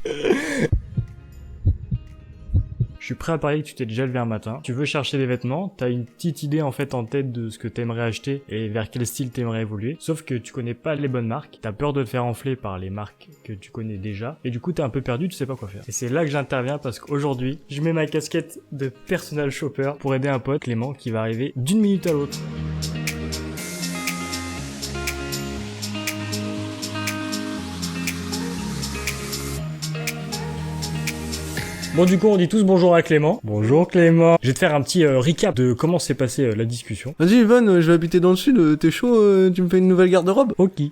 Je suis prêt à parier que tu t'es déjà levé un matin, tu veux chercher des vêtements, t'as une petite idée en fait en tête de ce que t'aimerais acheter et vers quel style t'aimerais évoluer, sauf que tu connais pas les bonnes marques, t'as peur de te faire enfler par les marques que tu connais déjà, et du coup t'es un peu perdu, tu sais pas quoi faire. Et c'est là que j'interviens parce qu'aujourd'hui, je mets ma casquette de personal shopper pour aider un pote, Clément, qui va arriver d'une minute à l'autre. Bon, du coup, on dit tous bonjour à Clément. Bonjour Clément. Je vais te faire un petit recap de comment s'est passée la discussion. Vas-y Ivan, je vais habiter dans le sud, t'es chaud, tu me fais une nouvelle garde-robe? Ok.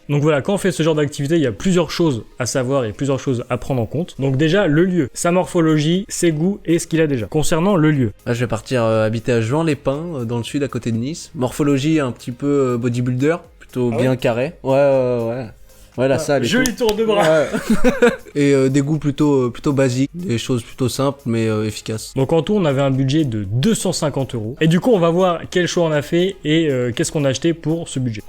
Donc voilà, quand on fait ce genre d'activité, il y a plusieurs choses à savoir et plusieurs choses à prendre en compte. Donc déjà, le lieu, sa morphologie, ses goûts et ce qu'il a déjà. Concernant le lieu. Là, je vais partir habiter à Juan-les-Pins, dans le sud, à côté de Nice. Morphologie un petit peu bodybuilder, plutôt bien carré. Ouais. Ouais, la salle et joli tout. tour de bras. Ouais. Et des goûts plutôt basiques, des choses plutôt simples mais efficaces. Donc en tout, on avait un budget de 250 €. Et du coup, on va voir quel choix on a fait et qu'est-ce qu'on a acheté pour ce budget.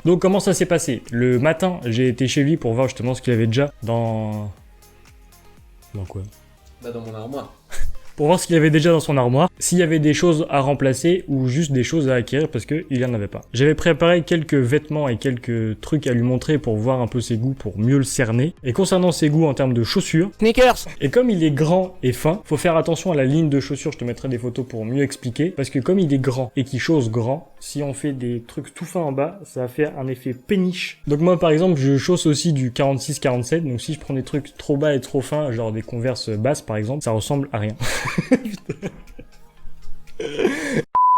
Donc comment ça s'est passé? Le matin, j'ai été chez lui pour voir justement ce qu'il avait déjà dans... Dans quoi? Bah dans mon armoire. Pour voir ce qu'il avait déjà dans son armoire, s'il y avait des choses à remplacer ou juste des choses à acquérir parce que il en avait pas. J'avais préparé quelques vêtements et quelques trucs à lui montrer pour voir un peu ses goûts, pour mieux le cerner. Et concernant ses goûts en termes de chaussures, Sneakers. et comme il est grand et fin, faut faire attention à la ligne de chaussures, je te mettrai des photos pour mieux expliquer, parce que comme il est grand et qu'il chausse grand, si on fait des trucs tout fins en bas, ça va faire un effet péniche. Donc moi par exemple, je chausse aussi du 46-47, donc si je prends des trucs trop bas et trop fins, genre des Converse basses par exemple, ça ressemble à rien.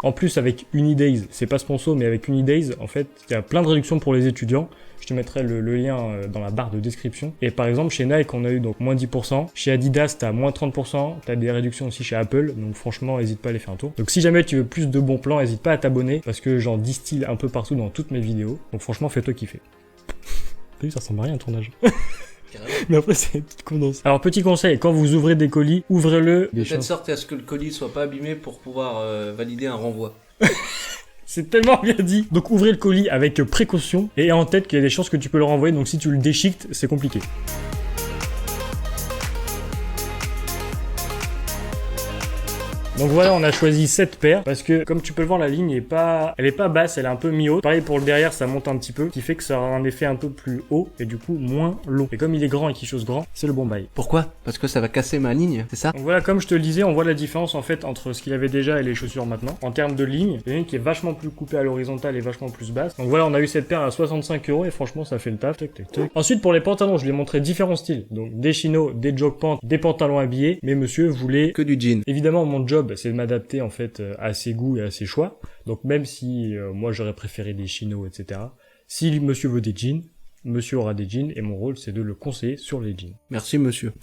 En plus avec Unidays, c'est pas sponsor mais avec Unidays en fait il y a plein de réductions pour les étudiants. Je te mettrai le lien dans la barre de description. Et par exemple chez Nike on a eu donc moins 10%, chez Adidas t'as moins 30%, t'as des réductions aussi chez Apple, donc franchement n'hésite pas à aller faire un tour. Donc si jamais tu veux plus de bons plans, n'hésite pas à t'abonner parce que j'en distille un peu partout dans toutes mes vidéos. Donc franchement fais-toi kiffer. T'as vu, ça ressemble à rien un tournage. Mais après c'est une petite condense. Alors petit conseil, quand vous ouvrez des colis, ouvrez-le De telle sorte à ce que le colis soit pas abîmé pour pouvoir valider un renvoi. C'est tellement bien dit. Donc ouvrez le colis avec précaution et en tête qu'il y a des chances que tu peux le renvoyer, donc si tu le déchiquetes, c'est compliqué. Donc voilà, on a choisi cette paire parce que comme tu peux le voir, la ligne elle est pas basse, elle est un peu mi-haute. Pareil pour le derrière, ça monte un petit peu, qui fait que ça aura un effet un peu plus haut et du coup moins long. Et comme il est grand et qu'il chausse grand, c'est le bon bail. Pourquoi? Parce que ça va casser ma ligne, c'est ça? Donc voilà, comme je te le disais, on voit la différence en fait entre ce qu'il avait déjà et les chaussures maintenant. En termes de ligne, il y a une qui est vachement plus coupée à l'horizontale et vachement plus basse. Donc voilà, on a eu cette paire à 65 € et franchement ça fait le taf. Tac, tac, tac. Ensuite pour les pantalons, je lui ai montré différents styles. Donc des chinos, des jog pants, des pantalons habillés. Mais monsieur voulait Que du jean. évidemment, mon job, c'est de m'adapter en fait à ses goûts et à ses choix. Donc même si moi j'aurais préféré des chinos, etc. Si monsieur veut des jeans, monsieur aura des jeans et mon rôle c'est de le conseiller sur les jeans. Merci monsieur.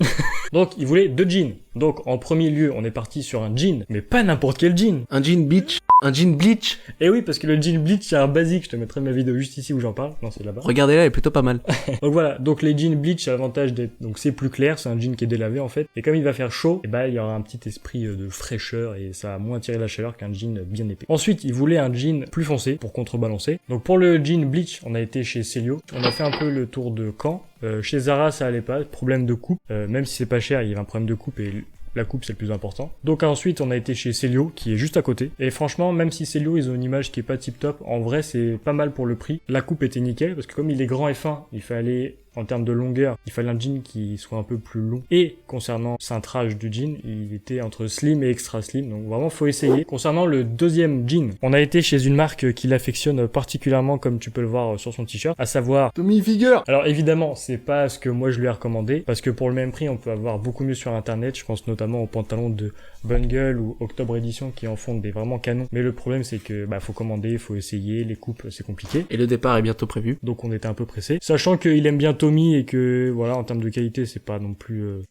Donc il voulait 2 jeans. Donc en premier lieu, on est parti sur un jean, mais pas n'importe quel jean. Un jean beach. Un jean bleach. Et oui, parce que le jean bleach c'est un basique. Je te mettrai ma vidéo juste ici où j'en parle. Non, c'est là-bas. Regardez-la, elle est plutôt pas mal. Donc voilà, donc les jeans bleach, c'est l'avantage d'être, donc c'est plus clair, c'est un jean qui est délavé en fait. Et comme il va faire chaud, et ben il y aura un petit esprit de fraîcheur et ça va moins attirer la chaleur qu'un jean bien épais. Ensuite, il voulait un jean plus foncé pour contrebalancer. Donc pour le jean bleach, on a été chez Celio. On a fait un peu le tour de Caen. Chez Zara, ça allait pas, problème de coupe. Même si c'est pas cher, il y avait un problème de coupe et la coupe c'est le plus important. Donc ensuite on a été chez Celio qui est juste à côté. Et franchement même si Celio ils ont une image qui est pas tip top, en vrai c'est pas mal pour le prix. La coupe était nickel parce que comme il est grand et fin, il fallait en termes de longueur, il fallait un jean qui soit un peu plus long. Et concernant le cintrage du jean, il était entre slim et extra slim. Donc vraiment faut essayer. Concernant le deuxième jean, on a été chez une marque qui l'affectionne particulièrement comme tu peux le voir sur son t-shirt, à savoir Tommy Hilfiger. alors évidemment, c'est pas ce que moi je lui ai recommandé, parce que pour le même prix, on peut avoir beaucoup mieux sur internet. Je pense notamment aux pantalons de Bungle ou Octobre Edition qui en font des vraiment canons. Mais le problème c'est que faut commander, faut essayer, les coupes c'est compliqué. Et le départ est bientôt prévu. Donc on était un peu pressé, sachant qu'il aime bien Tommy et que voilà en termes de qualité c'est pas non plus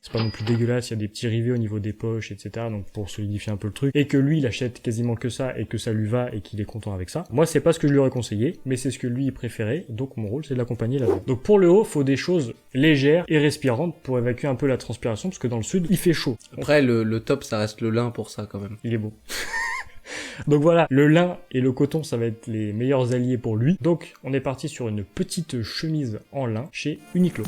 dégueulasse. Il y a des petits rivets au niveau des poches, etc. Donc pour solidifier un peu le truc, et que lui il achète quasiment que ça et que ça lui va et qu'il est content avec ça. Moi c'est pas ce que je lui aurais conseillé, mais c'est ce que lui il préférait. Donc mon rôle c'est de l'accompagner là-dedans. Donc pour le haut, faut des choses légères et respirantes pour évacuer un peu la transpiration parce que dans le sud il fait chaud. Après le top ça reste le lin pour ça quand même. Il est beau. Donc voilà, le lin et le coton, ça va être les meilleurs alliés pour lui. Donc on est parti sur une petite chemise en lin chez Uniqlo.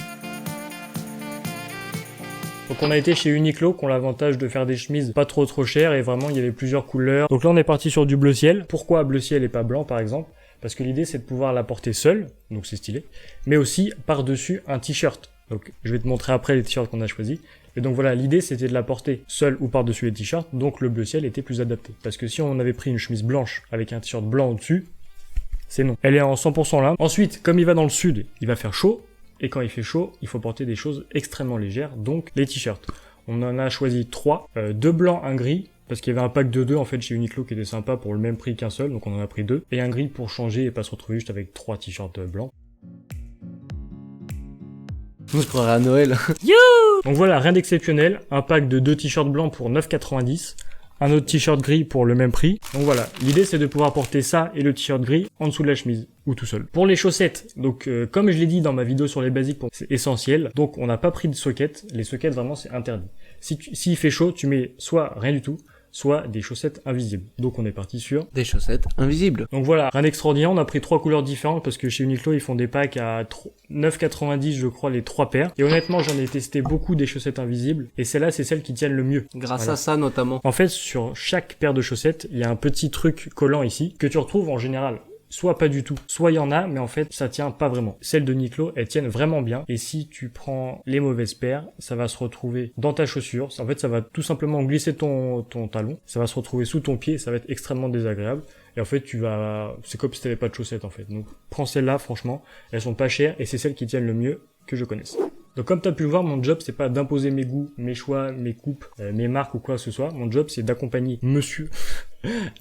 Donc on a été chez Uniqlo, qui ont l'avantage de faire des chemises pas trop chères, et vraiment il y avait plusieurs couleurs. Donc là on est parti sur du bleu ciel. Pourquoi bleu ciel et pas blanc par exemple? Parce que l'idée c'est de pouvoir la porter seule, donc c'est stylé, mais aussi par-dessus un t-shirt. Donc je vais te montrer après les t-shirts qu'on a choisis. Et donc voilà, l'idée c'était de la porter seule ou par-dessus les t-shirts, donc le bleu ciel était plus adapté. Parce que si on avait pris une chemise blanche avec un t-shirt blanc au-dessus, c'est non. Elle est en 100% lin. Ensuite, comme il va dans le sud, il va faire chaud, et quand il fait chaud, il faut porter des choses extrêmement légères, donc les t-shirts. On en a choisi 3, 2 blancs, un gris, parce qu'il y avait un pack de 2 en fait chez Uniqlo qui était sympa pour le même prix qu'un seul, donc on en a pris 2, et un gris pour changer et pas se retrouver juste avec 3 t-shirts blancs. On se croirait à Noël. Donc voilà, rien d'exceptionnel, un pack de 2 t-shirts blancs pour 9,90, un autre t-shirt gris pour le même prix. Donc voilà, l'idée c'est de pouvoir porter ça et le t-shirt gris en dessous de la chemise, ou tout seul. Pour les chaussettes, donc comme je l'ai dit dans ma vidéo sur les basiques, c'est essentiel, donc on n'a pas pris de socket, les sockets vraiment c'est interdit. S'il fait chaud, tu mets soit rien du tout, soit des chaussettes invisibles. Donc on est parti sur des chaussettes invisibles. Donc voilà, rien d'extraordinaire, on a pris 3 couleurs différentes parce que chez Uniqlo ils font des packs à 9,90 je crois les 3 paires. Et honnêtement j'en ai testé beaucoup des chaussettes invisibles et celles-là c'est celles qui tiennent le mieux. Grâce à ça notamment. En fait sur chaque paire de chaussettes il y a un petit truc collant ici que tu retrouves en général. Soit pas du tout, soit il y en a, mais en fait, ça tient pas vraiment. Celles de Uniqlo, elles tiennent vraiment bien. Et si tu prends les mauvaises paires, ça va se retrouver dans ta chaussure. En fait, ça va tout simplement glisser ton talon. Ça va se retrouver sous ton pied. Ça va être extrêmement désagréable. Et en fait, c'est comme si t'avais pas de chaussettes, en fait. Donc, prends celles-là, franchement. Elles sont pas chères et c'est celles qui tiennent le mieux que je connaisse. Donc comme tu as pu le voir, mon job c'est pas d'imposer mes goûts, mes choix, mes coupes, mes marques ou quoi que ce soit. Mon job c'est d'accompagner monsieur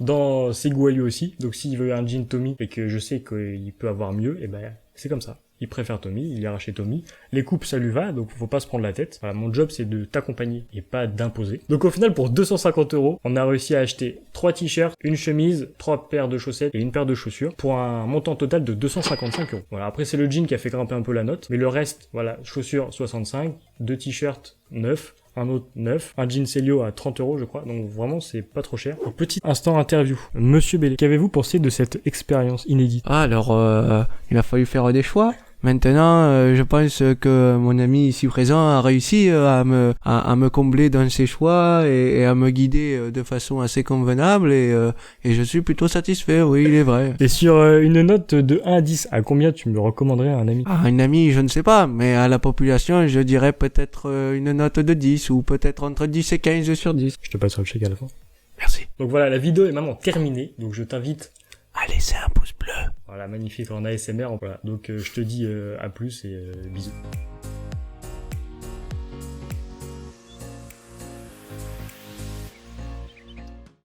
dans ses goûts à lui aussi. Donc s'il veut un jean Tommy et que je sais qu'il peut avoir mieux, et ben c'est comme ça. Il préfère Tommy, il ira chez Tommy. Les coupes ça lui va, donc faut pas se prendre la tête. Voilà, mon job c'est de t'accompagner et pas d'imposer. Donc au final pour 250 €, on a réussi à acheter 3 t-shirts, une chemise, 3 paires de chaussettes et une paire de chaussures pour un montant total de 255 €. Voilà, après c'est le jean qui a fait grimper un peu la note, mais le reste, voilà, chaussures 65, 2 t-shirts 9, un autre 9, un jean Celio à 30 € je crois, donc vraiment c'est pas trop cher. Un petit instant interview. Monsieur Bellé, qu'avez-vous pensé de cette expérience inédite? Ah alors, il a fallu faire des choix. Maintenant, je pense que mon ami ici présent a réussi à me combler dans ses choix et à me guider de façon assez convenable et je suis plutôt satisfait, oui, il est vrai. Et sur une note de 1 à 10, à combien tu me recommanderais un ami? Ah, un ami, je ne sais pas, mais à la population, je dirais peut-être une note de 10 ou peut-être entre 10 et 15 sur 10. Je te passerai le chèque à la fin. Merci. Donc voilà, la vidéo est maintenant terminée, donc je t'invite à laisser un pouce bleu. Voilà, magnifique en ASMR. Voilà. Donc je te dis à plus et bisous.